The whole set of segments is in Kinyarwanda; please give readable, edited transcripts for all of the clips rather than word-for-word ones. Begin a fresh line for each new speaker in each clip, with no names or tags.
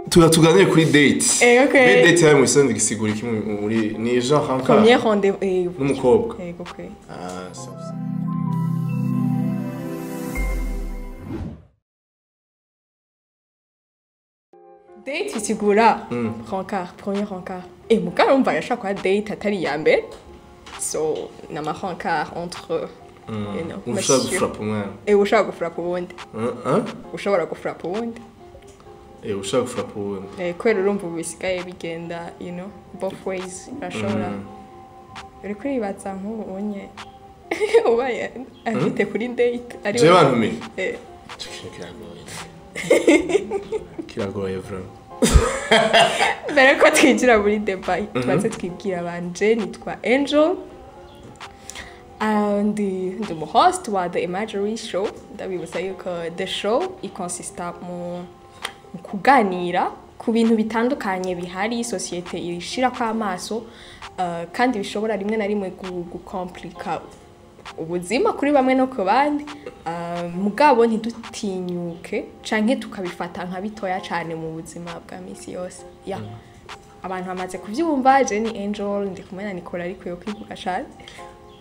tuganire kuri date.
Okay.
Date yawe musanzwe gisigura iki muri ni genre ranka.
Premier rendez-vous.
N'umukobwa.
Okay.
Ah, ça.
Date isigura rencard, premier rencard. Et mon gars, on va à quoi date atari yambe. So, na ma rencard entre you know.
Ushaka gufrapa umwana.
Ushaka gufrapa uwundi. Ushobora gufrapa uwundi.
Ushaka gufrapa uwundi.
Kwera urumva bisigaye bigenda, you know, both ways. Urashobora. Uri kuribaza nk'ubonye ubaye afite kuri date ari
je bantumiye. Kiragoye vraiment.
Mbere ko twinjira muri debate tubanze twibwira abanje nitwa Angel and the host wa The Imagery Show. Ndabibutsa yuko the show ikonsista mu kuganira ku bintu bitandukanye bihari societe irishira kwa amaso kandi bishobora rimwe na rimwe gukomplika ubuzima kuri bamwe no ku bandi mugabo ntidutinyuke canke tukabifata nka bitoya cyane mu buzima bwa misi yose ya abantu bamaze kuvyumva je ni Angel ndi kumwe na Nicola ariko yo kwivuga cyane.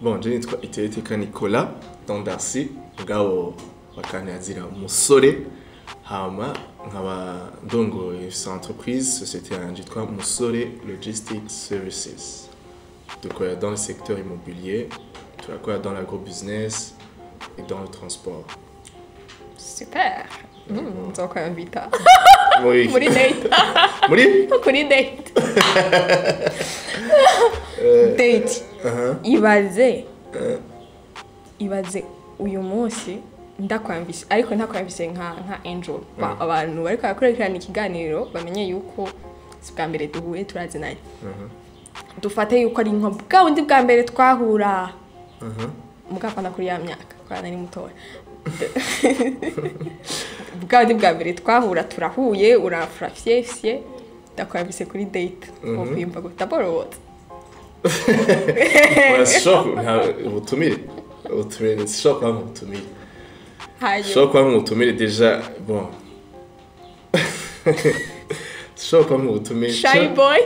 Bon, je nitwa Itereteka Nicola dans Darcy mugabo bakanazira umusore hama nkaba ndongoye entreprise société yanje yitwa Musore Logistics Services. Dukorera dans le secteur immobilier, turakora dans l'agrobusiness et dans le transport.
Super. Nzoka invita.
Muri
date. Kuri date. Date. Ibaze uyu munsi ndakwambise ariko ntakwambise nka Angel. Abantu bari kwakurikirana ikiganiro bamenye yuko bwa mbere duhuye turazinanye. Dufate yuko ari nko bwa wundi bwa mbere twahura. Mugafana kuri ya myaka kwa nari mutoya. Bwa wundi bwa mbere twahura turahuye urafrafyefye ndakwambise kuri date. Ukwimba ko taboro.
Shock ubutumire shock kwa ubutumire. Shock kwa ubutumire déjà bon. Shock kwa ubutumire.
Shy boy.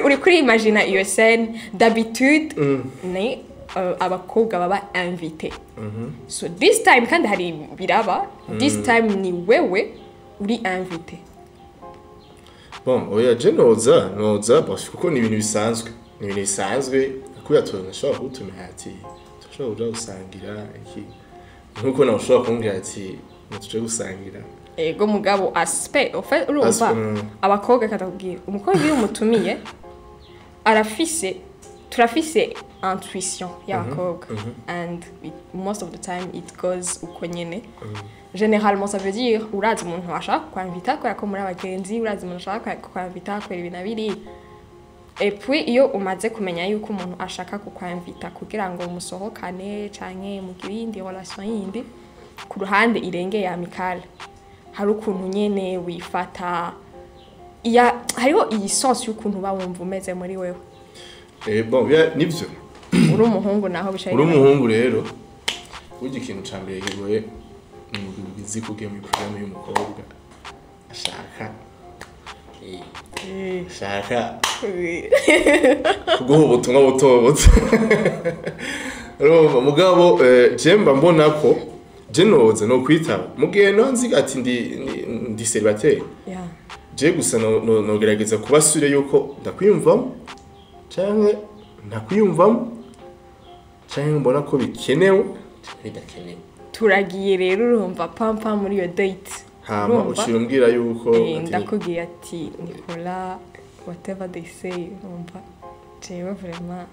Uri kuri imagine iyo scène d'habitude ni abakobwa baba invité. So this time kandi hari biraba this time ni wewe uri invité.
Bon, oya je noza parce kuko ni ibintu bisanzwe kuya tunashobora gutumira ati tushobora kuja gusangira iki nkuko nawe ushobora kumbwira ati tuje gusangira.
Ego mugabo aspect ofait urumva abakobwa katakubwira umukobwa iyo umutumiye turafise intuition y'abakobwa and most of the time it goes uko nyene. Généralement ça veut dire urazi umuntu ashaka kwambita kwa ko muri abagenzi urazi umuntu ashaka kwambita kwera ibinabiri et puis iyo umaze kumenya yuko umuntu ashaka kukwambita kugira ngo umusohokane canke mugirindi relation yindi ku ruhande irenge ya amical hari ukuntu nyene wifata hariho iyi sense y'ukuntu bawumva umeze muri wewe.
Bon nivyo
uri umuhungu naho bishaye
uri umuhungu rero ujye ikintu cambere gigoye mugizi kugiye mu program y'umukobwa ashaka kuguha ubutumwa butobotse mugabo jemba mbona ko je noza no kwitaba mugihe nonzi ati ndi célibataire je gusa no gerageza kubasure yuko ndakwiyumvamo canke ntakwiyumvamo canke mbona ko bikenewe bidakenewe.
Turagiye rero urumva pampa muri yo date
hama ushirumbwira yuko
ndakubwiye ati Nicola whatever they say urumva jewe vraiment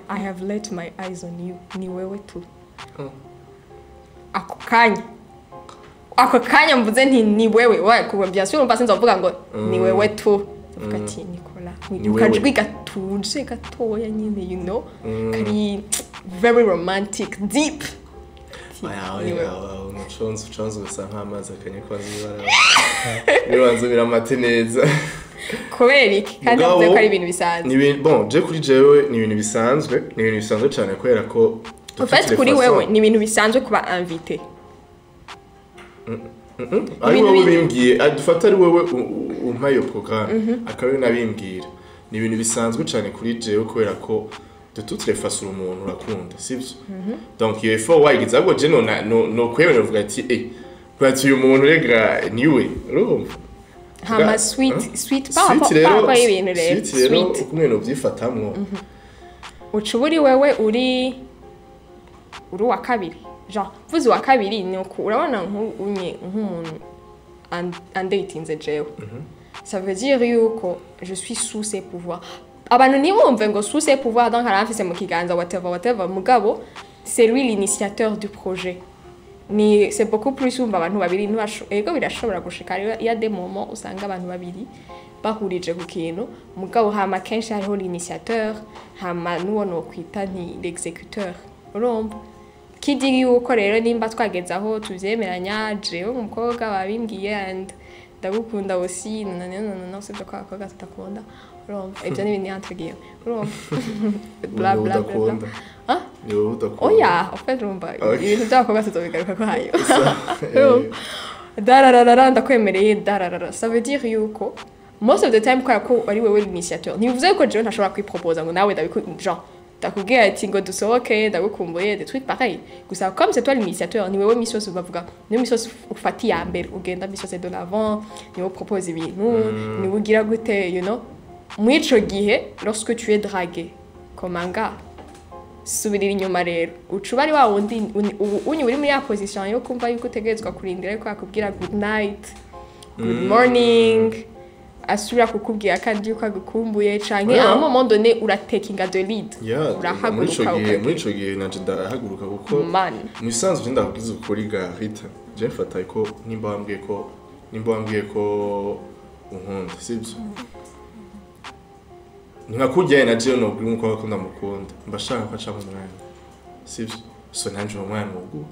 I have let my eyes on you ni wewe tu. Ako kanya mvuze nti ni wewe kuba byasubira urumva sinza kuvuga ngo ni wewe tu uvuga ati Nicola ukajwi gatuje gatoya nyine you know kari very romantic deep.
Uchonzo gusa nk'amazi akanyekwaza ibara bibanza biramate neza
kubera iki kandi avuze ko ari ibintu bisanzwe.
Bon je kuri jewe ni ibintu bisanzwe cyane kubera ko
en fait kuri wewe ni ibintu bisanzwe kuba invité
ari wowe bimbwiye adufata ari wowe umpa iyo programme akaba nabimbwira ni ibintu bisanzwe cyane kuri jewe kubera ko de toutes les façons umuntu urakunda sivyo donc il faut wagize ahubwo je no kwemera uvuga ati bati uyu muntu rega niwe urumva
hama sweet par rapport à ibintu rero
sweet kumwe no byifatamwo
ucuburi wewe uri wa kabiri genre vuze wa kabiri ni uko urabona nk'umuntu undatinze jewe ça veut dire yuko je suis sous ses pouvoirs abantu ntibumve ngo sous ses pouvoirs donc haramfise mu kiganza whatever mugabo c'est lui l'initiateur du projet ni c'est beaucoup plus umva abantu babiri ego birashobora gushika il y a des moments usanga abantu babiri bahurije ku kintu mugabo hama kenshi hariho l'initiateur hama nuwo no kwita ni l'exécuteur urumva kidiri yuko rero nimba twageze aho tuvyemeranya jewe umukobwa babimbwiye and ndagukunda aussi non c'est de quoi tutakunda urumva ibyo ni ibintu yantugiye urumva bla bla bla ah oya ofete urumva ibintu by'abakobwa tuzobigaruka ko hayo dararara ndakwemereye dararara ça veut dire yuko most of the time kwa ko ari wewe l'initiateur ntibivuze ko jewe ntashobora kwiproposa ngo nawe genre takubwira ati ngo dusohoke ndagukumbuye des trucs pareil gusa comme c'est toi l'initiateur ni wewe mission ubavuga ni mission ufati ya mbere ugenda mission de l'avant ni wewe propose ibintu ni ugira gute you know mwico gihe lorsque tu es dragué comme un gars subirira inyuma rero ucuba ari wa wundi unyi uri muri ya position yo kumva yuko utegerezwa kurindira yuko akubwira good night good morning asura kukubwira kandi yuko agukumbuye canke à un moment donné uratekinga de lead urahaguruka
muri ico gihe nanje ndahaguruka kuko musanzwe je ndakugize ukuri ga Rita je mfata ko nimba wambwiye ko unkunda sibyo nkakujya na je no bwira uko akunda mukunda mbashaka ko aca mu mwanya sibyo so nanje mu mwanya ugu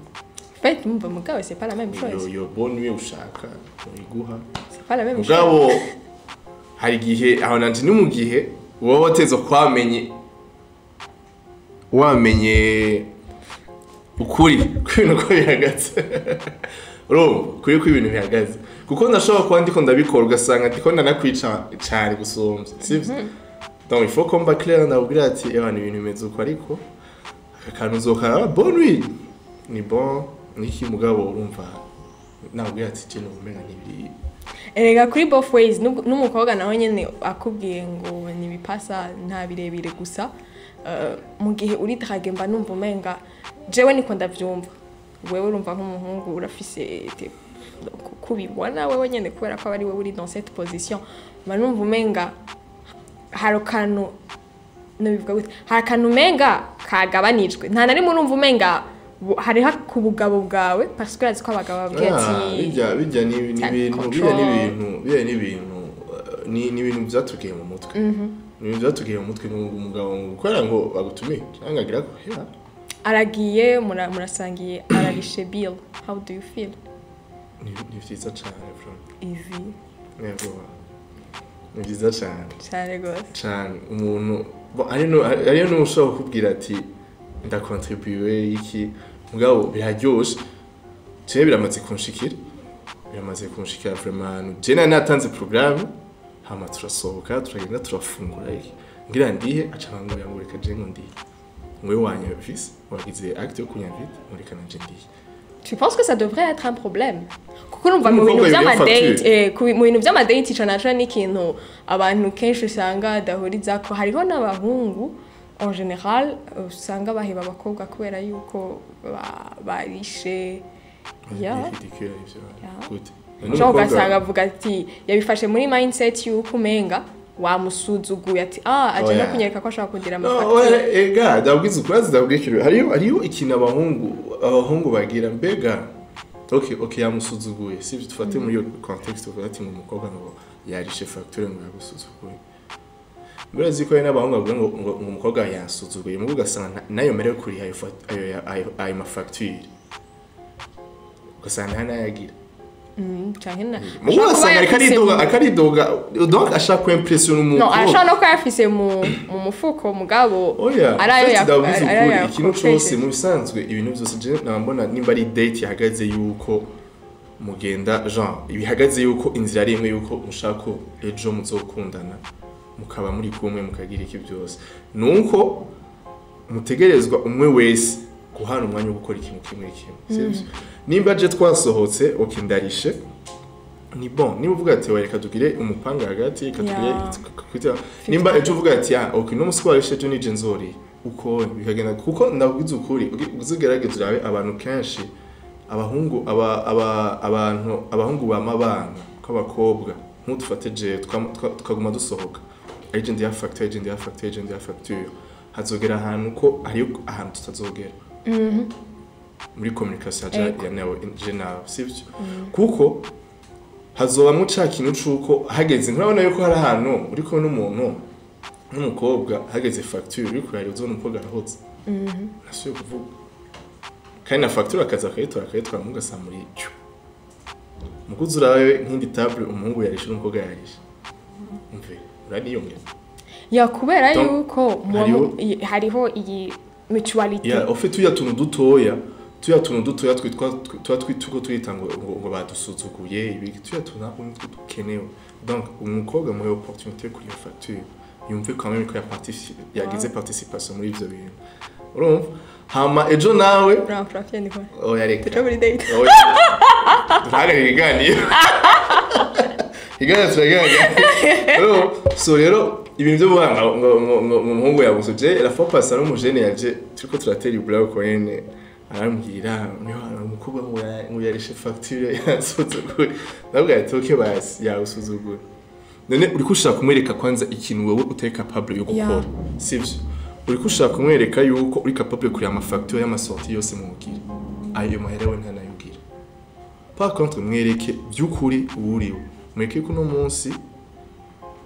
fait mumva mugabo c'est pas la même chose
yo bonne nuit ushaka uyiguha
c'est pas la même chose
mugabo hari gihe aho nanje ni mu gihe wowe watezo wamenye ukuri kwino ko bihagaze kuri ko ibintu bihagaze kuko ndashobora kuba ndiko ndabikora ugasanga ndiko ndanakwica cyane gusumbya sibyo donc il faut qu'on soit clair ndabwira ati ebana ibintu bimeze uko ariko akakantu uzokara bonne nuit ni bon niki mugabo urumva nabwira ati je no umenya nibiri
erega kuri both ways n'umukobwa nawe nyene akubwiye ngo nibipasa nta birebire gusa mu gihe uri drague mba numva umenga jewe niko ndavyumva wewe urumva nk'umuhungu urafise kubibona wewe nyene kubera ko ari wewe uri dans cette position mba numva umenga harokano nabivuga gute harakano umenga kagabanijwe nta nari mu numva umenga hari ku bugabo bwawe parce que azi ko abagabo babwiye ati
bijya n'ibintu byatugiye mu mutwe n'ibintu byatugiye mu mutwe umugabo gukora ngo bagutume cyangwa agira ko
aragiye murasangiye ararishe bill how do you feel
ni vyiza cyane from
easy
yego ni vyiza cyane
gose
cyane umuntu ariyo n'ushobora kubwira ati ndakontribuye iki mugabo biraryoshe cyane biramaze kunshikira vraiment je natanze programme hama turasohoka turagenda turafungura iki ngira ndihe acangura ngo reka je ngondi mwe wanya office wagize acte yo kunyavite muri kananje ndihe
Tu penses que ça devrait être un problème? Kuko numva mu bintu by'amadate mu bintu by'amadate cyane n'ikintu abantu kenshi usanga dahuriza ko hariho n'abahungu en général usanga baheba abakobwa kubera yuko barishe ugasanga avuga ati yabifashe muri mindset yuko umenga wamusuzuguye ati aje no kunyereka ko ashaka kundira amafaranga
ega ndabwiza ukurazi ndabwikiro hariyo ikintu abahungu bagira mbega okay yamusuzuguye sivyo tufate muri iyo context uvuga ati ngo umukobwa ngo yarishe facture ngo yagusuzuguye birazi ko n'abahungu bavuga ngo umukobwa yasuzuguye mu ugasanga nayo mere kuri ayo mafacture ugasanga nayagira
cyangena
akaridoga donc ashaka ko impression umuntu
no ashaka no ko yafise mu mufuko mugabo arayo
ikintu cyose mu bisanzwe ibintu byose je nambona nimba ari date yahagaze yuko mugenda genre ibihagaze yuko inzira ari imwe yuko mushaka ejo muzokundana mukaba muri kumwe mukagira iki byose nuko mutegerezwa umwe wese guhana umwanya wo gukora ikintu kimwe sivyo nimba je twasohotse okindarishe ni bon niba uvuga ati wareka tugire umupanga hagati katugire nimba ejo uvuga ati okay no muswarishe ejo nije nzori uko bikagenda kuko ndavuze ukuri uzigerageza urabe abantu kenshi abahungu bamabanga kw'abakobwa nk'udufate je tukaguma dusohoka agent ya facture hazogera ahantu ko ari ahantu tutazogera muri communication ya nawe general sivyo kuko hazobamwe ca kintu cuko hageze nturabona yuko hari ahantu uri kumwe n'umuntu n'umukobwa hageze facture uri kurari uzona umukobwa arahotse nasuye kuvuga kandi na facture akayitora mugasa muri cyo mukuzi urawe nk'indi table umuhungu yarishe n'umukobwa yarishe umve urariyongera
ya kubera yuko hariho iyi mutuality
ya ofite tuya tuntu dutoya twitwa twita ngo badusuzuguye ibi tuya tuntu dukenewe donc umukobwa muri opportunité kuri iyo facture yumve quand même ko yagize participation muri ivyo bintu urumva hama ejo nawe yareka
tuca muri date
tuhagarika iganiro turaganira so rero ibintu byo banga ngo umuhungu yabusuje la fois passée no mujene yaje turiko turatera ibura ko yene arambwira umukobwa ngo yarishe facture yansuzugura nabwo yatoke basi yawusuzugura none uri kushaka kumwereka kwanza ikintu wowe utari capable yo gukora sivyo uri kushaka kumwereka yuko uri capable kuri ama facture y'amasorti yose mu mukiri ayo mahera we ntanayugira par contre mwereke byukuri uburiwe mwereke ko no munsi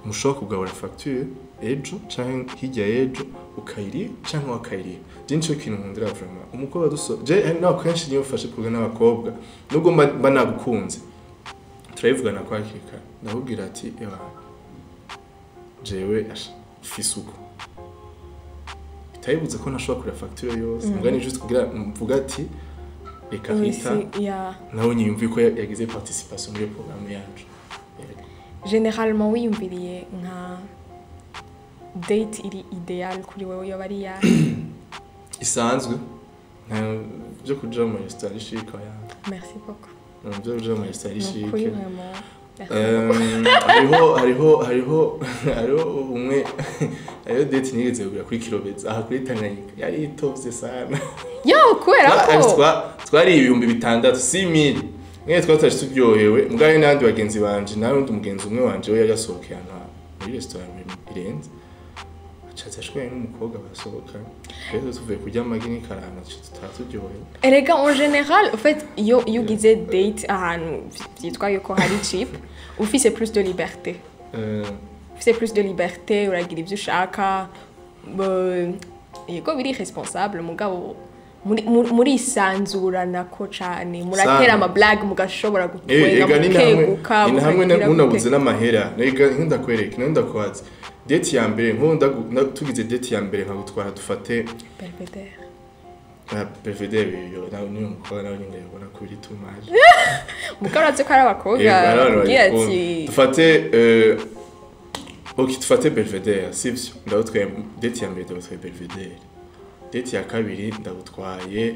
mushaka kugabura facture ejo canke hirya ejo ukayiri canke wakayiri dincho kintu nkundira vraiment umukobwa je no kenshi niyo fashe kuga n'abakobwa nubwo mba nagukunze turayivugana kwakika ndabubwira ati jewe fisuko bitayibuze ko nashobora kuri facture yose ngani juste kugira mvuga ati reka hita nawe nyiyumvi ko yagize participation muri programme yacu
généralement wiyumviriye nka date iri ideal kuri wewe yo bari ya
isanzwe nta byo kuja mu restaurant chic ya
merci beaucoup
byo kuja mu restaurant chic hariho umwe ayo date nigeze kugura kuri Kirobeza aha kuri Tanganyika yari itovye sana
yo kwera ko
twari ibihumbi 6,000 mwe twataje tubyohewe mugaye nandi bagenzi banje nawe ndi mugenzi umwe wanje we yasohokeye hano muri restaurant irenze acazashwe n'umukobwa basohoka rero tuvuye kujya amagini karana tutatubyohewe
erega en général en fait yo ugize date ahantu byitwa yuko hari cheap ufise plus de liberté ufise plus de liberté uragira ibyo ushaka yego biri responsable mugabo muri sanzurana ko cyane muratera ama blague mugashobora gutwenga mukeguka
hamwe n'unabuze n'amahera nenda kwereka nenda kwaza date ya mbere tugize date ya mbere nkagutwara dufate Belvedere yo nawe ni umukobwa nawe nyine yabona ko biri too much
mukaratse ko ari abakobwa ati
dufate Belvedere sivyo ndabutwaye date ya mbere ndabutwaye Belvedere date ya kabiri ndagutwaye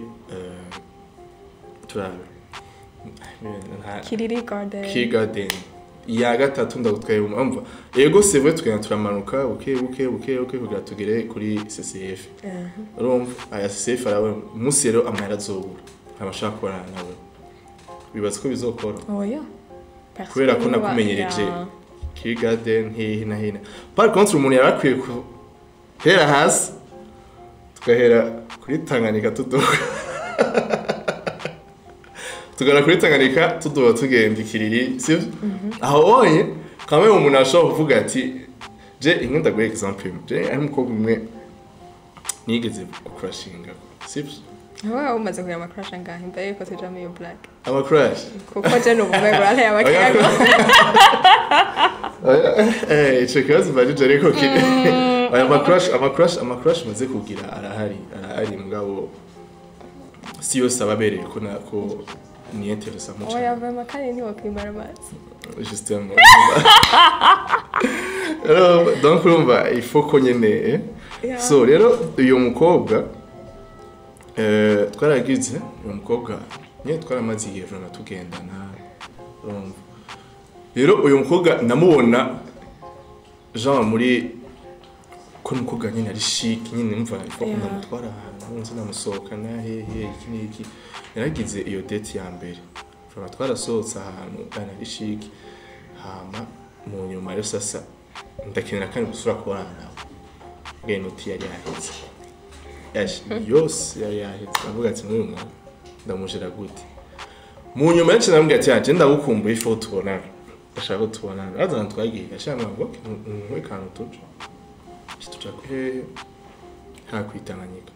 turabe
Kiriri
Garden ya gatatu ndagutwaye umva yego sevwe tukena turamanuka buke kugira tugere kuri CCF urumva aya CCF arawe musi rero amahera azobura abashaka korana nawe bibaza ko bizokora
oya
kubera ko nakumenyereje Kiriri Garden hina par contre umuntu yarakwiye ku hera hasi tukahera kuri Tanganyika tugana kuri Tanganyika tuduba tugenda Kiriri sivyo aho oye kamwe umuntu ashobora kuvuga ati je inkunda guha example je ari mukobwa umwe nigeze kurashinga sivyo
Awa umaze kuya crush angahe mbere yuko tuja mu black
ama crush
kuko je no bumwe burale yabakiyago
ico kibazo baje reko kiri ama crush maze kugira arahari mugabo si yose ababereye ko ni intéressant
Oh ya vraiment kandi ni wakwimara amazi.
Justement. Donc urumva il faut ko nyene so rero uyu mukobwa twaragize uyu mukobwa nyine twaramaze igihe vraiment tugendana urumva rero uyu mukobwa namubona genre muri ko umukobwa nyine ari chic nyine numva ko ndamutwara ahantu nzi namusohokana iki n'iki yaragize iyo date ya mbere vraiment twarasohotse ahantu ari chic hama mu nyuma rero sasa ndakenera kandi gusura kubana nawe genoti yari yahetse yose yari yahetse avuga ati n'uyu mwana ndamujera gute mu nyuma yacu namubwira ati anje ndagukumbuye ifo tubonana ndashaka tubonana azana twagiye ashaka ngo nkwe kantu tuje tuja kwe hakwitanganyika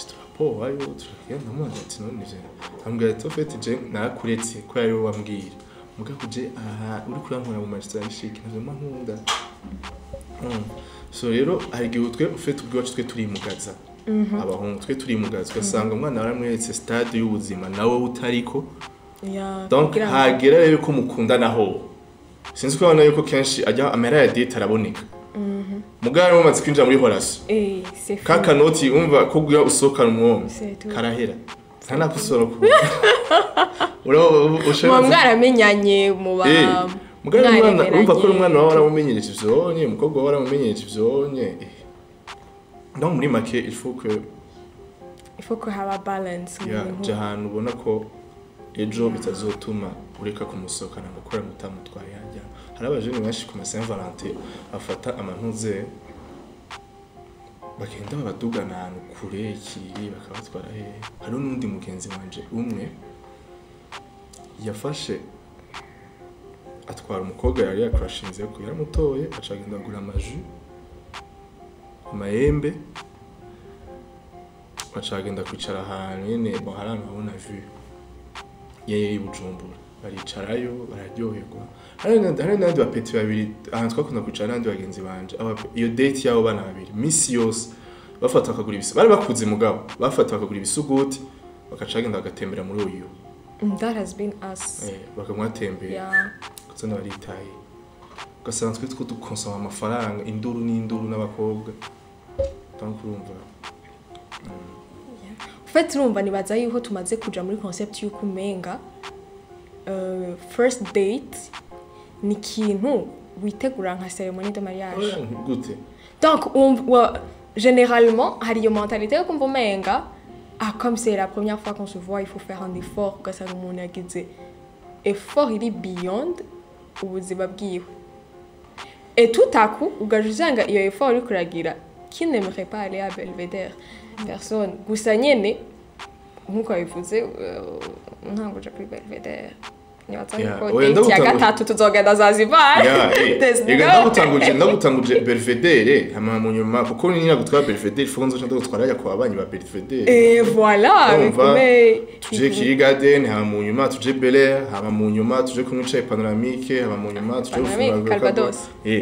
turapo ayo turagenda mu ati none je ambwira ati ofete je nakuretse ko yari wambwira muga kuje aha uri kurankora mu Manchester chic navyo nkunda so rero hari gihe utwe ofete ubwacu twe turi mugaza abahungu twe turi mugaza ugasanga umwana waramweretse stade y'ubuzima nawe utariko donc hagera rero ko mukundanaho sinzi ko abana yuko kenshi ajya amera ya date araboneka mugara mu matsi kwinjira muri horasi kaka noti umva ko guya usokana umwomwe karahera ntana kusoro ku
mwaramenyanye mu ba
mugara umwana umva ko umwana wawe waramumenyereje ivyonye umukobwa wawe waramumenyereje ivyonye donc muri make il faut que
haba balance
jahanu ubona ko ejo bitazotuma ureka kumusokana gukora mutamutwaye yajya hari abajene benshi ku Saint Valentin afata amantuze bagenda babadugana ahantu kure iki bakabatwara hari n'undi mugenzi wanje umwe yafashe atwara umukobwa yari yakrashinze ko yaramutoye acagenda agura amaju amayembe acagenda kwicara ahantu nyene bo harana babona vue yeye Bujumbura baricarayo bararyoherwa hari n'andi bapeti babiri ahantu twakunda kwicara n'andi bagenzi banje iyo date yabo bana babiri miss yose bafata akagura ibisu bari bakuze mugabo bafata akagura ibisuguti bakacagenda bagatembera muri uyu
that has been us
bakamwatembera kuzana baritaye ugasanga twe dukonsoma amafaranga induru n'abakobwa donc urumva
fait urumva nibaza yuko tumaze kuja muri concept y'uko umenga first date ni kintu witegura nka cérémonie de mariage
gute
donc généralement hari iyo mentalité yo kumva umenga comme c'est la première fois qu'on se voit il faut faire un effort ugasanga umuntu yagize effort iri beyond ubuzima bwiwe et tout à coup ugaje usanga iyo effort uri kuragira qui n'aimerait pas aller à Belvedere personne gusa nyene nkuko bivuze ntango je kuri Belvedere ya gatatu tuzogenda Zanzibar
ndagutanguje Belvedere hama mu nyuma kuko nina gutwara Belvedere fonzo cyo gutwara ya kwa banyi ba Belvedere
et voilà
mais tuje Kiri Garden hama mu nyuma tuje Bel Air hama mu nyuma tuje kumwicaye panoramique hama mu nyuma tuje
Calvados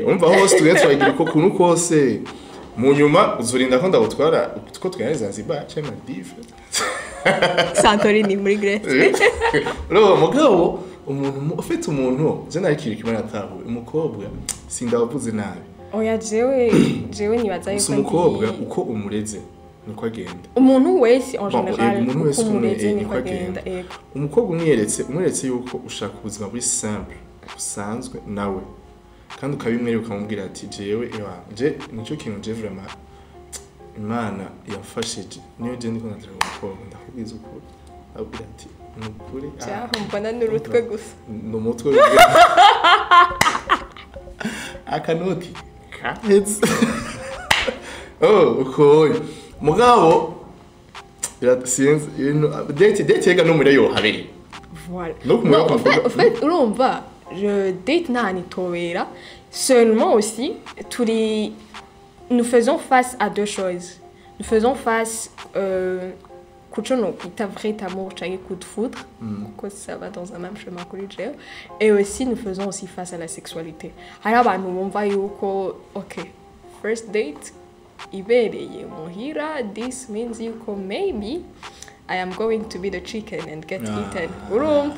umva hose tuyagira ko kunu kose mu nyuma uzurinda ko ndagutwara ko twari Zanzibar cyangwa Maldives
Santorini muri Grèce
ro mugabo umuntu ufite umuntu je narikiri kimwe natahuye umukobwa sindabavuze nabi
oya jewe nibaza yuko
umukobwa uko umureze niko agenda
umuntu wese en général umuntu umureze niko agenda
umukobwa umweretse yuko ushaka ubuzima buri simple busanzwe nawe kandi ukabimwere ukamubwira ati jewe je nico kintu je vraiment Imana yafashije niyo je ndiko natira umukobwa ndakubwiza ukuri abwira ati nukuri
mbona n'urutwe gusa
n'umutwe akanoti kahetse uko mugabo sinzi date yega no muri yo habe
voilà en fait urumva je date nani tobera seulement aussi nous faisons face à deux choses. Nous faisons face kuchono kita vrai amour chagi coup de foudre que ça va dans un même chemin que lui et aussi nous faisons aussi face à la sexualité. Alors bah nous on va yuko OK. First date ibereye muhira this means yuko maybe I am going to be the chicken and get eaten urumva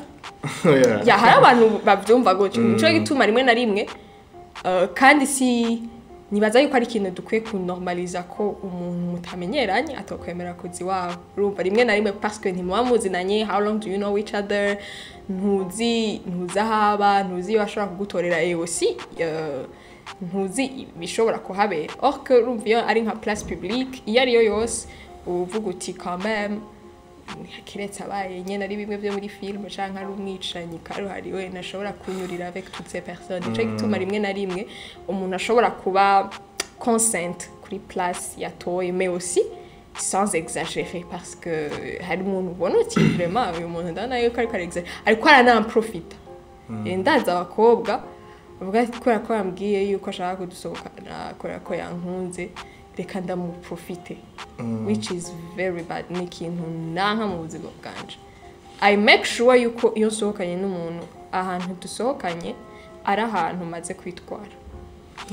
Yeah.
ya hari abantu bavyumva gutyo nico gituma rimwe na rimwe kandi si nibaza yuko ari ikintu dukwiye kunormaliza ko umuntu mutamenyeranye atokwemera kuzi wawe urumva rimwe na rimwe parce que ntimuba muzinanye how long do you know each other ntuzi ahaba ntuzi iyo ashobora kugutorera aussi ntuzi bishobora kuhabera or que urumva iyo ari nka place publique iyo ariyo yose uvuga uti quand même kiretse abaye nyene ari bimwe byo muri film canke ari umwicanyi karuhariwe nashobora kunyurira avec toutes ces personnes nico gituma rimwe na rimwe umuntu ashobora kuba consent kuri place yatoye mais aussi sans exagérer parce que hari umuntu ubona uti vraiment uyu muntu ndana yuko ariko exagérer ariko aranamprofita ndaza abakobwa bavuga ko ko yambwiye yuko ashaka kudusohokana ko yankunze reka ndamuprofite which is very bad ni ikintu nanka mu buzima bwanje I make sure yuko iyo nsohokanye n'umuntu ahantu dusohokanye ari ahantu maze kwitwara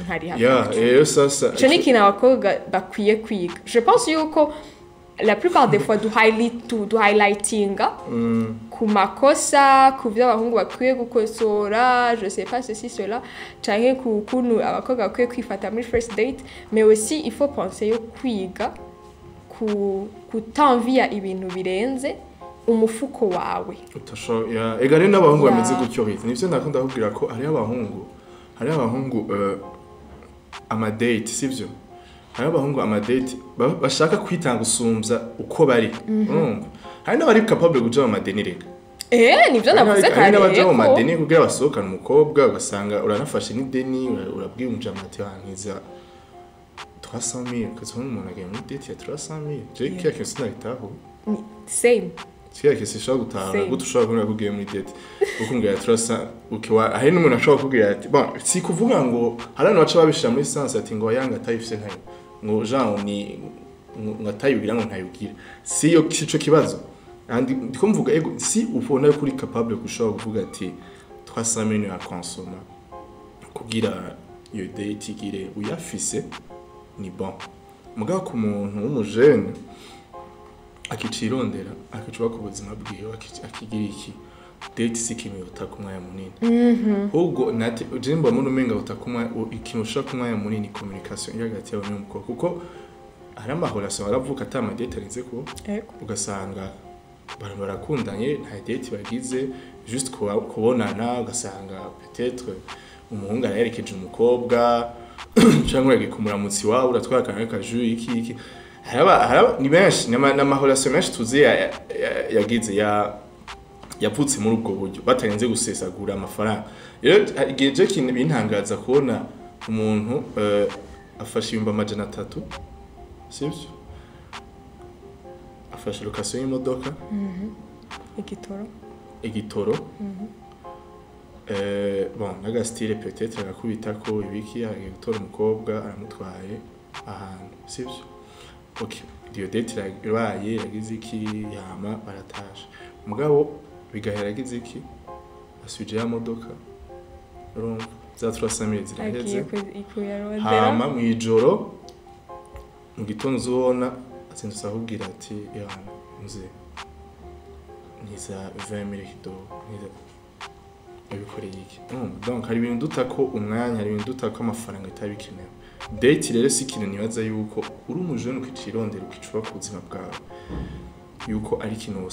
ntari hafi
sasa
je ni kina abakobwa bakwiye kwiga je pense yuko la plupart des fois du highlightinga ku makosa ku byo abahungu bakwiye gukosora je sais pas ceci cela canke ku kuntu abakobwa bakwiye kwifata muri first date mais aussi il faut penser yo kwiga kutanvia ibintu birenze umufuko wawe
ega rero n'abahungu bameze gutyo hita nivyo nakunda kubwira ko hari abahungu amadate sivyo hari abahungu amadate bashaka kwitanga usumvya uko bari urumva hari n'abari capable kuja mu madeni rega
nivyo navuze kare
n'abaje mu madeni kugira basohokana umukobwa ugasanga uranafashe n'ideni urabwiye umujamati wankiza 300,000 kazo umuntu agiye muri date ya 300,000 je kiya sinabitaho
same
kiya sishobora gutaha gutushobora kugira muri date ukumbwira 300 ukiwa hari n'umuntu ashobora kugira ati bon si kuvuga ngo harano baca babishira muri sens ati ngo yanga tayifise ntayo ngo Jean ni ngatayugira ngo ntayugira si yo kico kibazo andi ndiko mvuga ego si ubona kuri capable gushobora kuvuga ati 300,000 ya consommer kugira iyo date igire uyafise ni bon mugabo ku muntu w'umujene akicirondera akicuba ku buzima bwiwe akigira iki date sikimwe utakumwaya munini ahubwo nati jemba muntu menga utakumwa ikimusha kumwaya munini communication hagati yawe n'umukobwa kuko hari amahorasyo baravuka atama date arinze ko ugasanga barakundanye nta date bagize juste kubonana ugasanga peut-être umuhungu arayerekeje umukobwa cyangwa yagikumuramunsi wawe uratwakana kaju iki haraba ni benshi n'amahorasyo menshi tuzi yagize yapfutse muri ubwo buryo batarenze gusesagura amafaranga rero igihe kintu bintangaza kubona umuntu afashe 300 sivyo afashe location y'imodoka igitoro bon naga style peut-être agakubita ko ibiki agiye gutora umukobwa aramutwaye ahantu sivyo okay iyo date irabaye yagize iki yama baratasha mugabo bigahera yagize iki asuje ya modoka urumva za 300,000 ziraheze hama mu ijoro mu gitondo uzobona atsindusa kubwira ati yana muze niza 20,000 kido niza abikoreye iki donc hari ibintu dutako umwanya hari ibintu dutako amafaranga itabikenewe date rero si ikintu nibaza yuko uri umujene ukicirondera ukicuba ku buzima bwawe yuko ari ikintu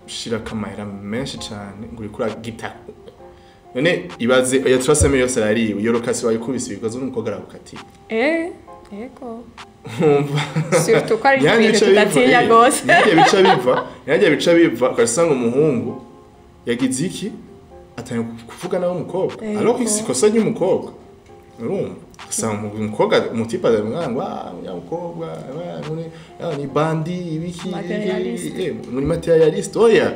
shira kamera menshi cyane nguri kuri gita none ibaze ya 300,000 yose ariwe yo lokasi wayikubise bikoze n'umukobwa arabukati
eko surtout ko ari ibintu tudatinya gose
yagiye bica biva ugasanga umuhungu yagize iki atanye kuvuga nawe umukobwa alors que sikosa y'umukobwa urumva usanga umukobwa umutipa mwana umukobwa ni bandi ibiki muri materialist oya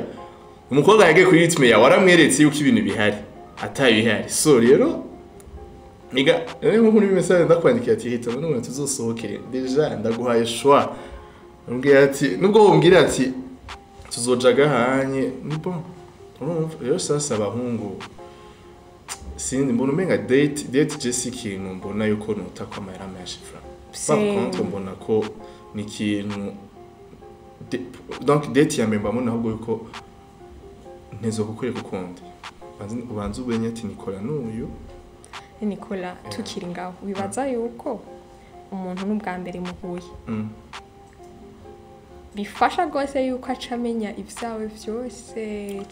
umukobwa yagiye kuri ritme ya waramweretse yuko ibintu bihari atayihari so rero niga nko muri message ndakwandikiye ati hita n'umuntu tuzosohokere deja ndaguhaye choix umbwira ati nubwo umbwira ati tuzojaga hanye ni bon urumva rero sasa abahungu sindi mbona umenga date Jesse kintu mbona yuko nutakwa amahera menshi fra par contre mbona ko ni kintu donc date ya mbere mbamona ahubwo yuko ntezo kukwereka ukundi ubanza ubenye ati Nicola n'uyu
Nicola tukiri ngaho wibaza yuko umuntu n'ubwa mbere muhuye bifasha rwose yuko acamenya ibyawe byose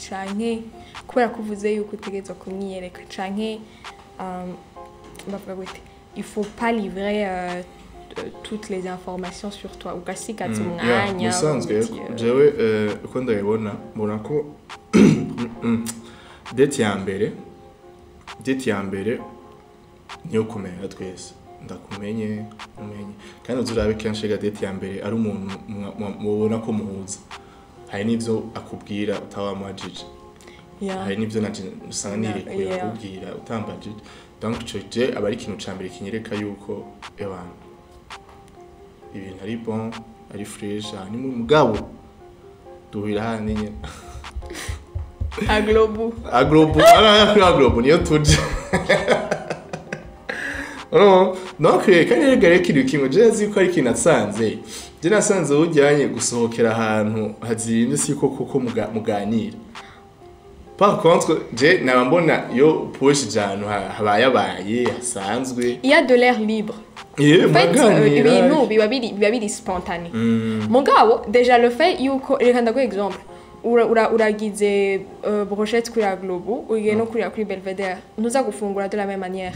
canke kubera kuvuze yuko utegerezwa kumwiyereka canke bavuga gute il faut pas livrer toutes les informations sur toi ugasigaza umwanya
musanzwe jewe uko ndabibona mbona ko date ya mbere niyo kumenya twese ndakumenye umenye kandi uzurabe kenshi date ya mbere ari umuntu mubona ko muhuza hari n'ivyo akubwira utawamajije hari n'ivyo usanga nirekuye akubwira utambajije donc je aba ari ikintu ca mbere kinyereka yuko abantu ibintu ari bon ari fresh ni mu mugabo duhira hane nyene aglobu niyo tuje donc kandi regare kiri kimwe je azi ko ari ikintu atsanze je nasanze ujyanye gusohokera ahantu hazinde siko koko muganira par contre je nabambona yo push janu habaye hasanzwe
il y a de l'air libre ibintu biba biri spontané mugabo déjà le fait yuko reka ndaguha exemple uragize brochette kuri Aglobu ugiye no kuri Belvedere ntuza gufungura de la même manière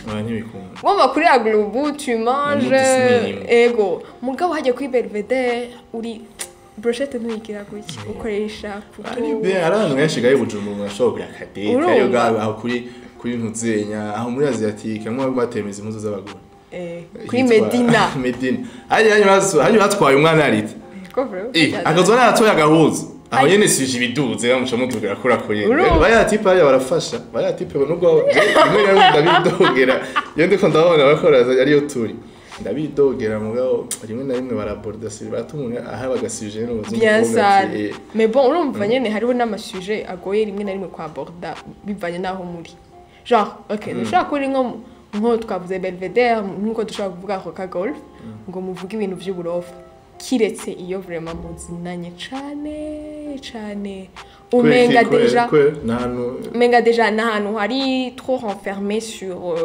wumva kuri Aglobu tu manges ego mugabo hajye kuri Belvedere uri brochette ntuyigira guki ukoresha
ari bien arano yashigaye Bujumbura ashobora akadete ayo gabe aho kuri ntuzenya aho muri Asiatique amwe batemeza impuzu z'abagore
kuri Medina
hanyuma hatwaye umwana arite akazona yatoya gahuza aho nyene sije ibiduze bamuca mutugera kora ko yene baya tipa ya barafasha baya tipa nubwo rimwe na ndabidogera iyo ndiko ndabona bakora ari yo turi ndabidogera mugabo rimwe na rimwe baraborda siri batumwe aha bagasije no
bazumva mais bon urumva nyene hariho n'amasuje agoye rimwe na rimwe kwa borda bivanye naho muri genre okay nshaka kuri nko twavuze Belvedere nkuko dushaka kuvuga ko ka golf ngo muvuge ibintu by'uburofa kiretse iyo vraiment muzinanye cane umenga déjà nahanu hari trop renfermé sur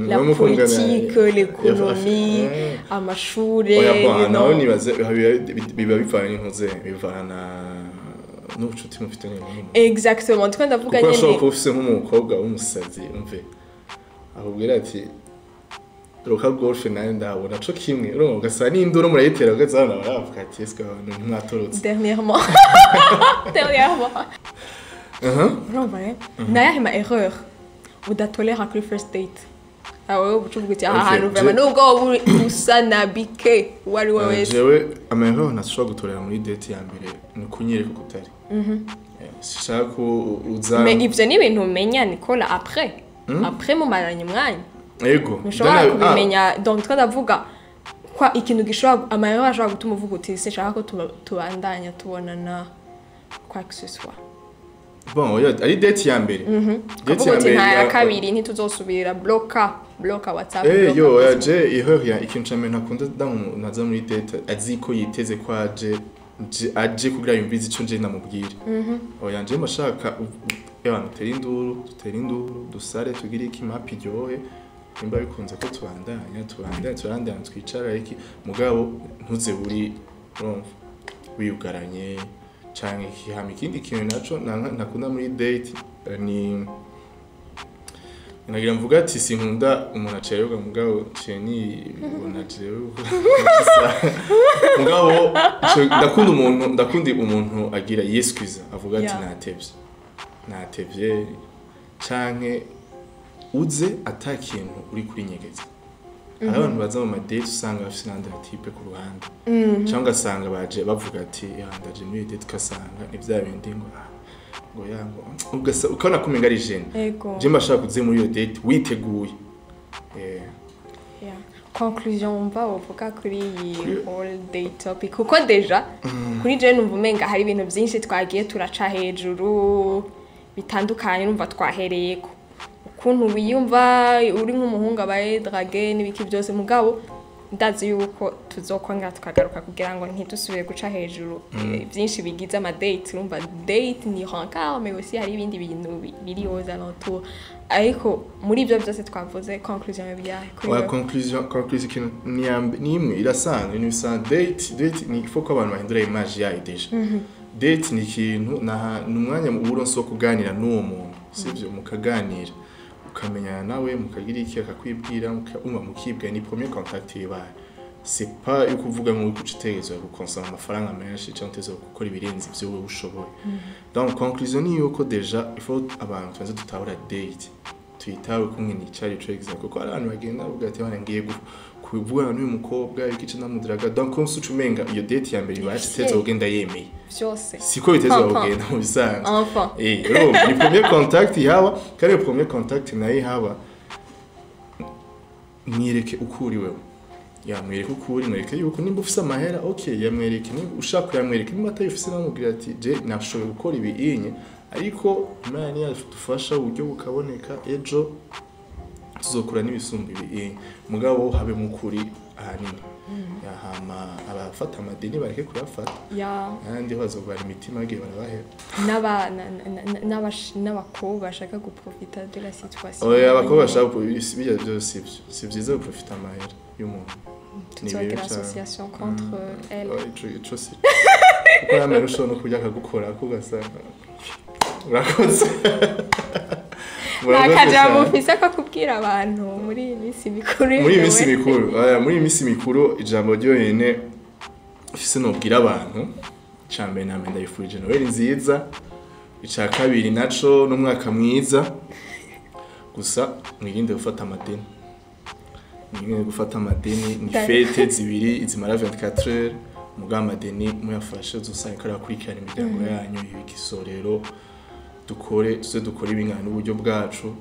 la politique l'économie amashure
naho nibaze biba bivanye n'intuze bivana n'ubucuti mufite n'umuntu
exactement twenda ndavuga nyene
kuko ufise nk'umukobwa w'umusazi umve ahubwira ati roka golf nayo ndabona co kimwe urumva gasa n'induro murayitera ugazana baravuga ati eske abantu mwatorotse
dernièrement urumva nayahe ma erreur udatolera kuri first date aho ubucuvuga ati ahantu vraiment nubwo usanabike wari wese
jewe ama erreur nashobora gutolera muri date ya mbere ni kunyereka kutari sishaka uza
mais ivyo ni ibintu umenya Nicola après mu maranye mwanya
ego
ushobora kubimenya donc twavuga kwa ikintu gishobora amayero ashobora gutuma uvuga uti se shaka ko tubandanya tubonana quoi que ce soit
bon ari date ya mbere
date ya mbere ya kabiri ntituzosubira bloka WhatsApp
yo yaje ihoya ikintu cyane nakunda naza muri date aziko yiteze ko aje kugira yumvize ico nje namubwira oya nje mashaka abantu tutera induru dusare tugire iki mapi ryohe nimba bikunze ko tubandanya twicara iki mugabo ntuze buri wiyugaranye canke kihama ikindi kintu naco nakunda muri date ni nagira mvuga ati sinkunda umuntu acererwa mugabo ceni bonajewe mugabo ndakunda umuntu agira yesquiza avuga ati natevye canke uze atakintu uri kuri nyegeza abantu baza mu madate usanga bafite nandi type ku ruhande cyangwa asanga baje bavuga ati yandaje muri date kasanga ivya bindi ngo yango ugasa ukana kumenga ari jene je mbashaka kuze muri iyo date witeguye
conclusion mva uvuga kuri whole day topic kuko deja kuri je numva umenga hari ibintu byinshi twagiye turaca hejuru bitandukanye numva twahereye ko ukuntu wiyumva uri nk'umuhungu abaye drage n'ibiki byose mugabo ndazi yuko tuzokongera tukagaruka kugira ngo ntidusubire guca hejuru byinshi bigize ama date urumva date ni rencard mais aussi hari ibindi bintu biri aux alentours ariko muri ibyo byose twavuze conclusion yabiyahe
kuri conclusion ni imwe irasanzwe ni sa date ni faut ko abantu bahindura image yayo deja date ni ikintu n'umwanya uburonso kuganira n'uwo muntu sivyo mukaganira ukamenya nawe mukagira iki akakwibwira mukibwa ni premier contact yibaye c'est pas yo kuvuga ngo ucitegezo gukonsoma amafaranga menshi cyangwa tezo gukora ibirenze byo wowe ushoboye donc conclusion ni yuko deja il faut abantu tubanze tutabura date tuyitawe kumwe n'icari cyo exact kuko abantu bagenda ugati barangiye kuvuga n'uyu mukobwa ikice namudiraga donc comme se umenga iyo date ya mbere bashiteze ugenda yemeye
byose
siko biteze ugenda mu bisanzwe
enfin
ni premier contact yaba kare premier contact nayi haba mwireke ukuri wewe yamwereke ukuri mwereke yuko nimba ufise amahera okay yamwereke ni ushaka yamwereke nimba atayufise namubwira ati je nashoboye gukora ibi inye ariko Imana ni yadufasha uburyo bukaboneka ejo tuzokura n'ibisumbi ibi mugabo habe mukuri ahanini yahama abafata amadeni bareke kuyafata kandi bazogwara imitima giye barabahera
n'abakobwa bashaka guprofita de la situation
abakobwa bashaka bijya byose si byiza guprofita amahera y'umuntu
ni une association contre elle
chose kuko yamara ushobora no kujya akagukora kugasanga urakoze
nakaja mufise ko kubwira abantu muri imisi mikuru
muri imisi mikuru ijambo ryoyene ifise no bwira abantu cambe namwe ndayifurije Noel nziza ica kabiri naco n'umwaka mwiza gusa mwirinde gufata amadeni ni fete zibiri izimara 24 heures mugamba deni muyafashe uzosanga kara kurikirana imiryango yanyu ibigisorero dukore ibingana n'uburyo bwacu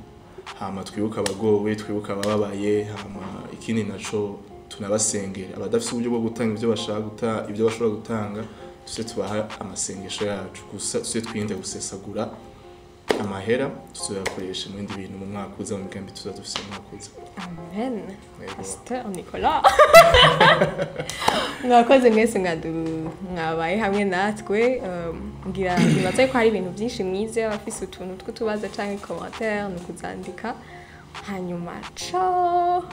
hama twibuka abagowe twibuka abababaye hama ikindi naco tunabasengera abadafite uburyo bwo gutanga ibyo bashaka ibyo bashobora gutanga tuse tubaha amasengesho yacu gusa tuse twinde gusesagura amahera tuzakoresha mu bindi bintu mu mwaka uza mu migambi tuzadufise mu mwaka uza
amen Pasteur Nicolas mwakoze mwese mwabaye hamwe natwe ngira nibaza ko hari ibintu byinshi mwize abafise utuntu tw'utubaza canke commentaire no kuzandika hanyuma ciao